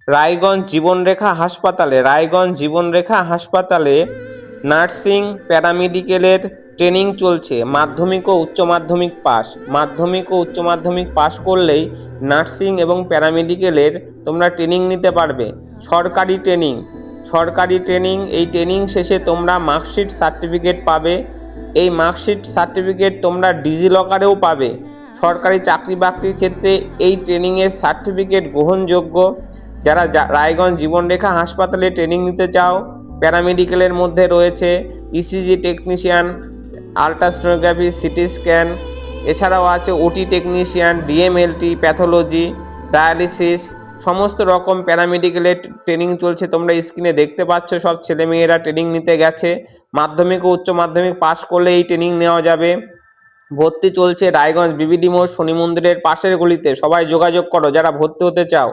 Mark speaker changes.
Speaker 1: রায়গঞ্জ জীবনরেখা হাসপাতালে nursing প্যারামেডিকেলের training চলছে। মাধ্যমিক ও উচ্চ মাধ্যমিক পাশ করলেই নার্সিং এবং প্যারামেডিকেলের তোমরা ট্রেনিং নিতে পারবে। সরকারি ট্রেনিং এই ট্রেনিং শেষে তোমরা মার্কশিট সার্টিফিকেট পাবে। এই মার্কশিট সার্টিফিকেট তোমরা ডিজিলকারেও পাবে। সরকারি চাকরি বাকরির ক্ষেত্রে এই ট্রেনিংয়ের সার্টিফিকেট গ্রহণযোগ্য। যারা রায়গঞ্জ জীবনরেখা হাসপাতালে ট্রেনিং নিতে চাও, প্যারামেডিকেলের মধ্যে রয়েছে ECG technician, ultrasonography, CT scan, এছাড়াও আছে ওটি টেকনিশিয়ান, ডিএমএলটি, প্যাথোলজি, ডায়ালিসিস, সমস্ত রকম প্যারামেডিকেলের ট্রেনিং চলছে। তোমরা স্ক্রিনে দেখতে পাচ্ছ সব ছেলেমেয়েরা ট্রেনিং নিতে গেছে। মাধ্যমিক ও উচ্চ মাধ্যমিক পাশ করলে এই ট্রেনিং নেওয়া যাবে। ভর্তি চলছে রায়গঞ্জ বিবিডি মোড় শনি মন্দিরের পাশের গলিতে। সবাই যোগাযোগ করো যারা ভর্তি হতে চাও।